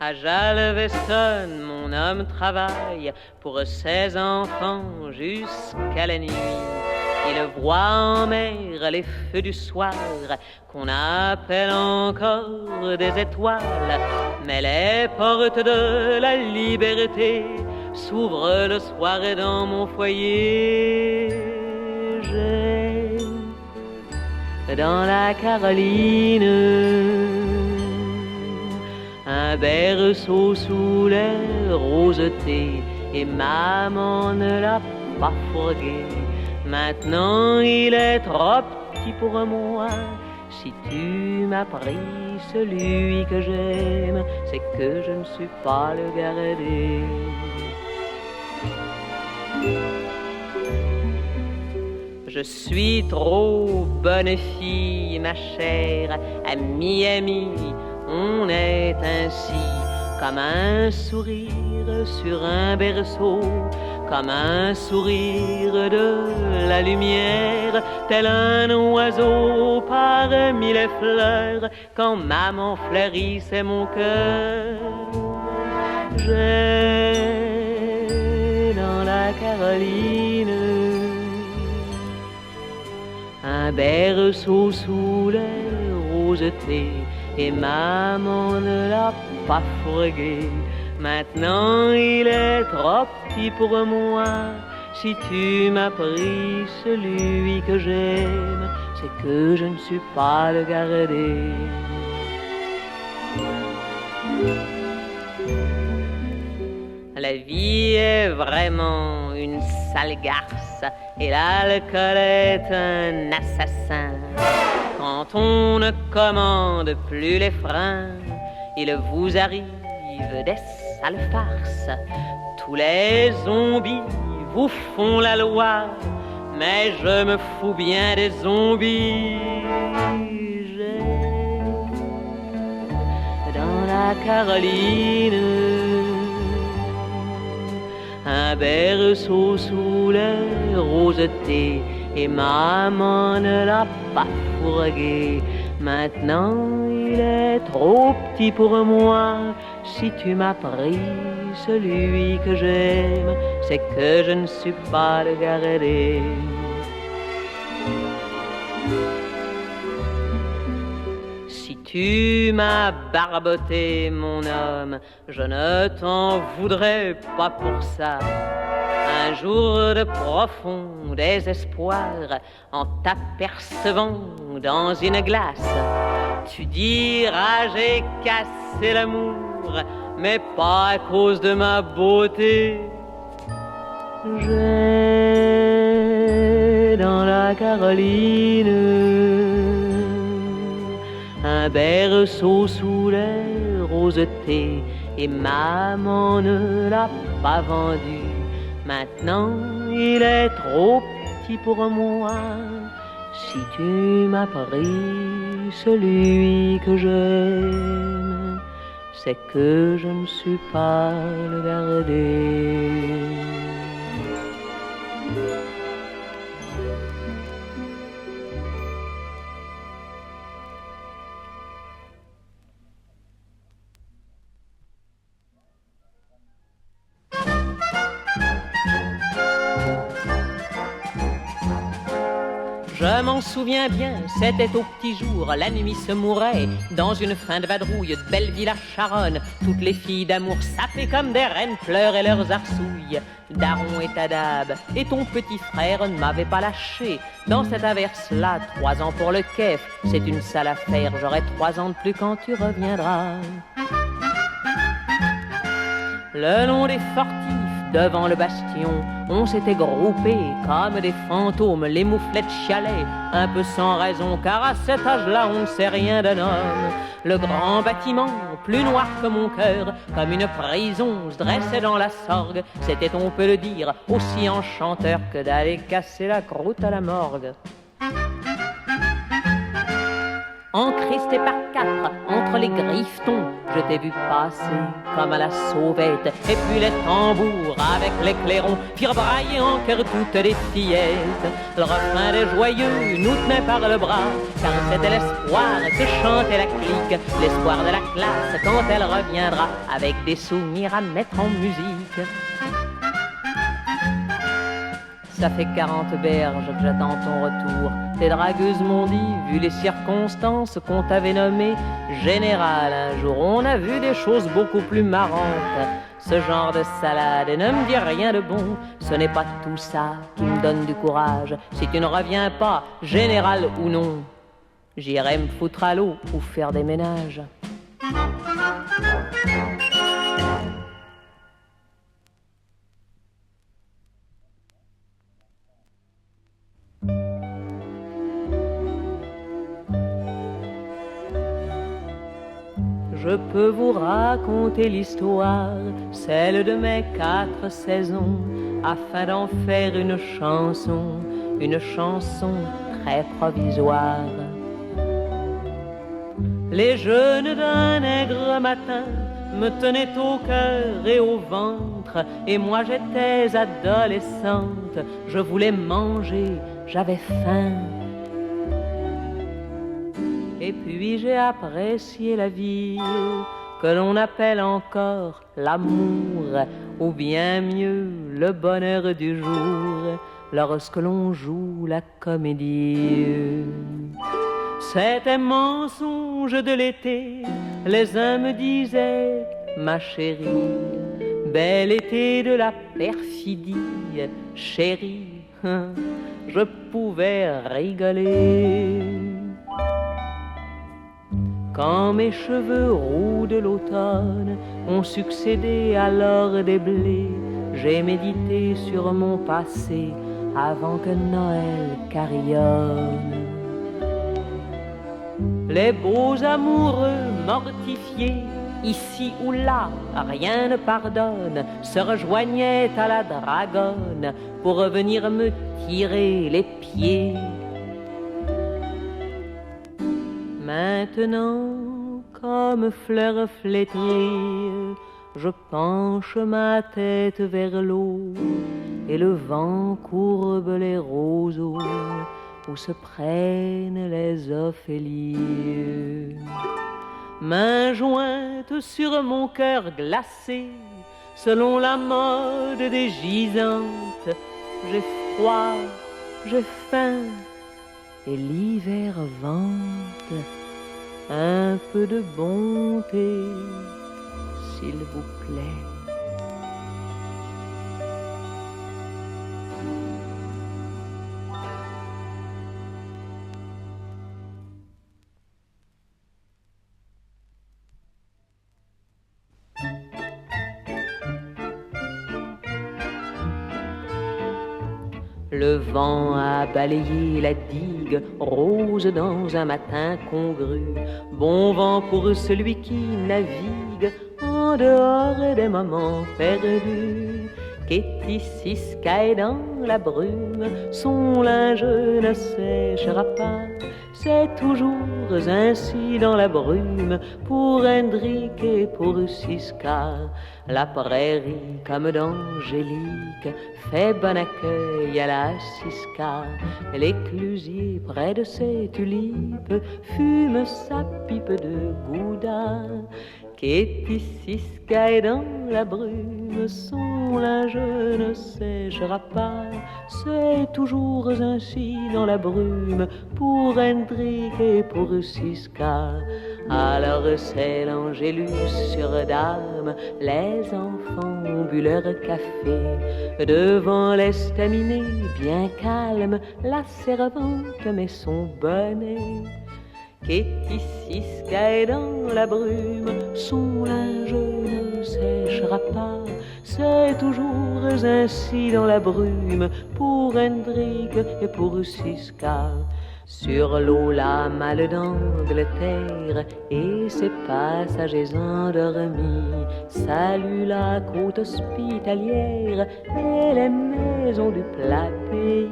À Galveston, mon homme travaille pour ses enfants jusqu'à la nuit. Il voit en mer les feux du soir qu'on appelle encore des étoiles. Mais les portes de la liberté s'ouvrent le soir dans mon foyer. J'ai dans la Caroline un berceau sous les rosetés, et maman ne l'a pas fourgué. Maintenant il est trop petit pour moi. Si tu m'as pris celui que j'aime, c'est que je ne suis pas le garder. Je suis trop bonne fille, ma chère, à Miami, on est ainsi, comme un sourire sur un berceau, comme un sourire de la lumière, tel un oiseau parmi les fleurs, quand maman fleurissait mon cœur. J'ai dans la Caroline un berceau sous les rosetés, et maman ne l'a pas fourgué. Maintenant il est trop petit pour moi. Si tu m'as pris celui que j'aime, c'est que je ne suis pas le garder. La vie est vraiment une sale garce, et l'alcool est un assassin. Quand on ne commande plus les freins, il vous arrive des sales farces. Tous les zombies vous font la loi, mais je me fous bien des zombies. J'ai dans la Caroline un berceau sous les rosetés, et maman ne l'a pas fourgué. Maintenant il est trop petit pour moi. Si tu m'as pris celui que j'aime, c'est que je ne suis pas le garder. Si tu m'as barboté, mon homme, je ne t'en voudrais pas pour ça. Un jour de profond désespoir, en t'apercevant dans une glace, tu diras j'ai cassé l'amour, mais pas à cause de ma beauté. J'ai dans la Caroline un berceau sous les rosetés, et maman ne l'a pas vendu. Maintenant il est trop petit pour moi. Si tu m'as pris celui que j'aime, c'est que je ne suis pas le garder. Je m'en souviens bien, c'était au petit jour, la nuit se mourait dans une fin de vadrouille de Belleville à Charonne. Toutes les filles d'amour sapées comme des reines pleuraient leurs arsouilles. Daron et Tadab et ton petit frère ne m'avaient pas lâché. Dans cette averse-là, 3 ans pour le kef, c'est une sale affaire, j'aurai 3 ans de plus quand tu reviendras. Le long des fortifs, devant le bastion, on s'était groupés comme des fantômes, les mouflettes chialaient, un peu sans raison, car à cet âge-là on ne sait rien d'un homme. Le grand bâtiment, plus noir que mon cœur, comme une prison, se dressait dans la sorgue. C'était, on peut le dire, aussi enchanteur que d'aller casser la croûte à la morgue. encristé par quatre entre les griffetons. Je t'ai vu passer comme à la sauvette, et puis les tambours avec les clairons firent brailler en cœur toutes les fillettes. Le refrain des joyeux nous tenait par le bras, car c'était l'espoir que chantait la clique, l'espoir de la classe quand elle reviendra, avec des souvenirs à mettre en musique. Ça fait 40 berges que j'attends ton retour. Tes dragueuses m'ont dit, vu les circonstances, qu'on t'avait nommé général. Un jour on a vu des choses beaucoup plus marrantes. Ce genre de salade ne me dit rien de bon. Ce n'est pas tout ça qui me donne du courage. Si tu ne reviens pas, général ou non, j'irai me foutre à l'eau ou faire des ménages. Je peux vous raconter l'histoire, celle de mes 4 saisons, afin d'en faire une chanson très provisoire. Les jeunes d'un aigre matin me tenaient au cœur et au ventre, et moi j'étais adolescente, je voulais manger, j'avais faim. Et puis j'ai apprécié la vie que l'on appelle encore l'amour, ou bien mieux le bonheur du jour, lorsque l'on joue la comédie. C'était mensonge de l'été, les uns me disaient ma chérie, bel été de la perfidie, chérie, je pouvais rigoler. Quand mes cheveux roux de l'automne ont succédé à l'or des blés, j'ai médité sur mon passé avant que Noël carillonne. Les beaux amoureux mortifiés, ici ou là, rien ne pardonne, se rejoignaient à la dragonne pour venir me tirer les pieds. Maintenant, comme fleur flétrie, je penche ma tête vers l'eau, et le vent courbe les roseaux où se prennent les ophélies. Main jointe sur mon cœur glacé, selon la mode des gisantes, j'ai froid, j'ai faim, et l'hiver vante un peu de bonté, s'il vous plaît. Le vent a balayé la digue rose dans un matin congru. Bon vent pour celui qui navigue en dehors des moments perdus. Qu'est ici Sky dans la brume, son linge ne séchera pas. C'est toujours ainsi dans la brume pour Hendrik et pour Siska. La prairie, comme d'Angélique, fait bon accueil à la Siska. L'éclusier, près de ses tulipes, fume sa pipe de gouda. Qu'est ici Sky dans la brume, son linge ne séchera pas. C'est toujours ainsi dans la brume pour Hendrik et pour Siska. Alors c'est l'Angélus sur dame, les enfants ont bu leur café. Devant l'estaminet bien calme, la servante met son bonnet. Qu'est ici Sky dans la brume, son linge ne séchera pas. C'est toujours ainsi dans la brume pour Hendrik et pour Siska. Sur l'eau la malle d'Angleterre et ses passagers endormis saluent la côte hospitalière et les maisons du plat pays.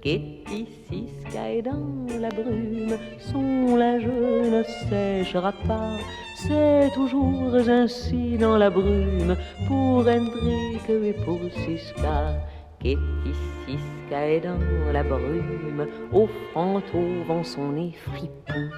Qu'est ici Sky dans la brume, son linge changera pas. C'est toujours ainsi dans la brume pour Hendrik et pour Siska. Kitty Siska est dans la brume, offrant au vent son nez fripon.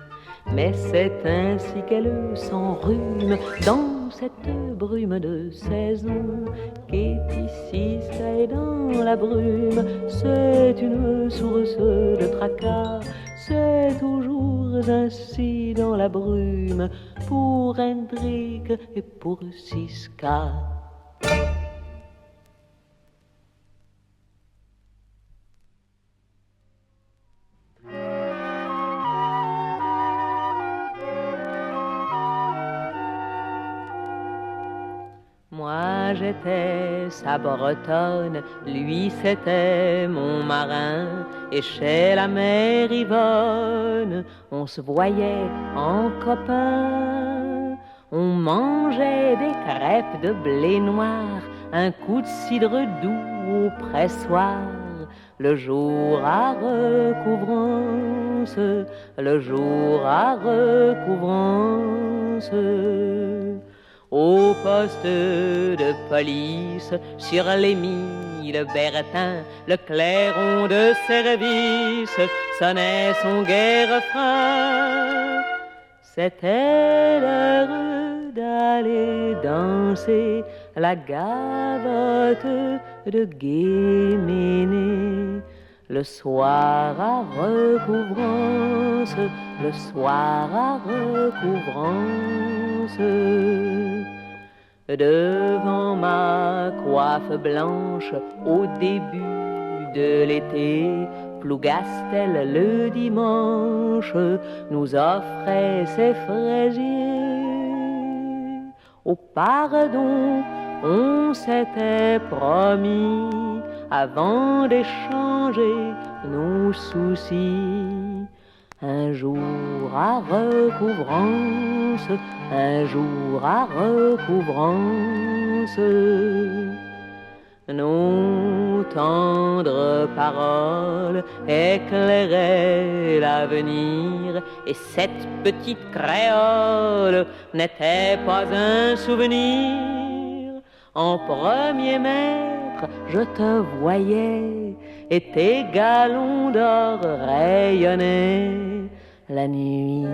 Mais c'est ainsi qu'elle s'enrhume dans cette brume de saison. Kitty Siska est dans la brume, c'est une source de tracas. C'est toujours ainsi dans la brume pour Hendrik et pour Siska. Moi j'étais sa bretonne, lui c'était mon marin. Et chez la mère Yvonne, on se voyait en copains. On mangeait des crêpes de blé noir, un coup de cidre doux au pressoir. Le jour à recouvrance, le jour à recouvrance. Au poste de police, sur les mille Bertin, le clairon de service sonnait son gai refrain. C'était l'heure d'aller danser la gavotte de Guéméné. Le soir à recouvrance, le soir à recouvrance. Devant ma coiffe blanche, au début de l'été, Plougastel le dimanche nous offrait ses fraisiers. Au pardon, on s'était promis avant d'échanger nos soucis. Un jour à recouvrance, un jour à recouvrance. Nos tendres paroles éclairaient l'avenir, et cette petite créole n'était pas un souvenir. En premier maître, je te voyais, et tes galons d'or rayonnaient. La nuit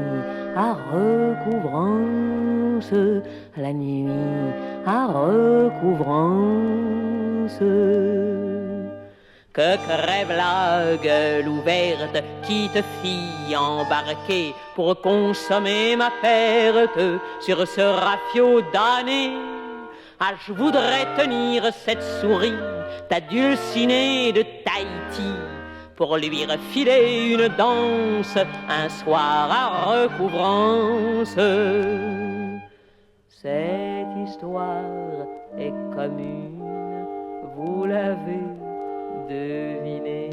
à recouvrance, la nuit à recouvrance. Que crève la gueule ouverte qui te fit embarquer pour consommer ma perte sur ce rafio damné. Ah, je voudrais tenir cette souris, ta dulcinée de Tahiti, pour lui refiler une danse un soir à recouvrance. Cette histoire est commune, vous l'avez deviné,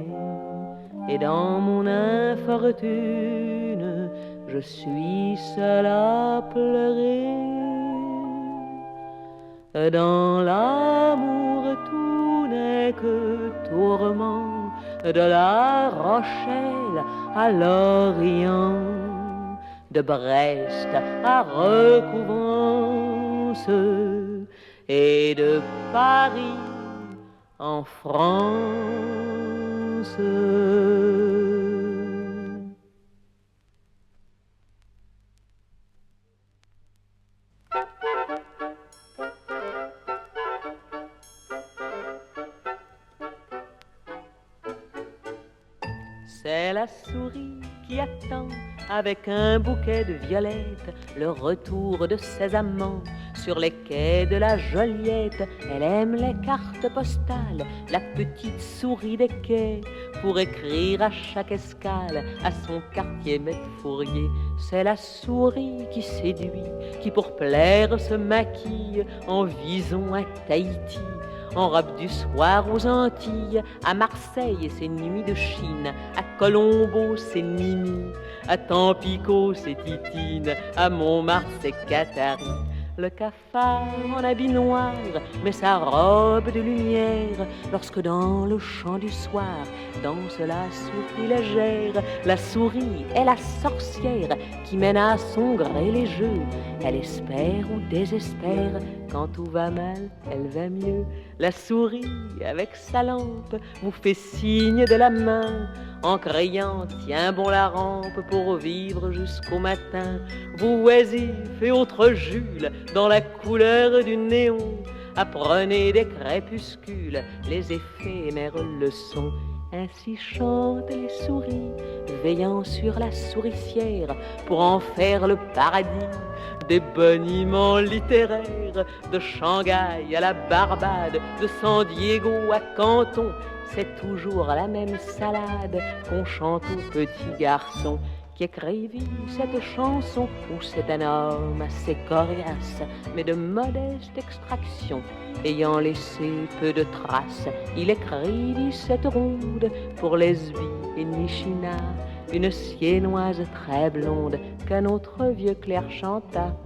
et dans mon infortune, je suis seul à pleurer. Dans l'amour tout n'est que tourment, de la Rochelle à l'Orient, de Brest à Recouvrance, et de Paris en France. C'est la souris qui attend avec un bouquet de violettes le retour de ses amants sur les quais de la Joliette. Elle aime les cartes postales, la petite souris des quais, pour écrire à chaque escale à son quartier maître Fourier. C'est la souris qui séduit, qui pour plaire se maquille en vison à Tahiti, en robe du soir aux Antilles, à Marseille c'est nuit de Chine, à Colombo c'est Mimi, à Tampico c'est Titine, à Montmartre c'est Qatari, Le cafard en habit noir met sa robe de lumière lorsque dans le champ du soir danse la souris légère. La souris est la sorcière qui mène à son gré les jeux. Elle espère ou désespère, quand tout va mal, elle va mieux. La souris, avec sa lampe, vous fait signe de la main en criant « Tiens bon la rampe pour vivre jusqu'au matin ». Vous oisifs et autres Jules, dans la couleur du néon, apprenez des crépuscules les éphémères leçons. Ainsi chantent les souris, veillant sur la souricière pour en faire le paradis des boniments littéraires. De Shanghai à la Barbade, de San Diego à Canton, c'est toujours la même salade qu'on chante aux petits garçons qui écrivit cette chanson, où c'est un homme assez coriace, mais de modeste extraction, ayant laissé peu de traces. Il écrivit cette ronde pour Lesbie et Nichina, une siennoise très blonde qu'un autre vieux clerc chanta.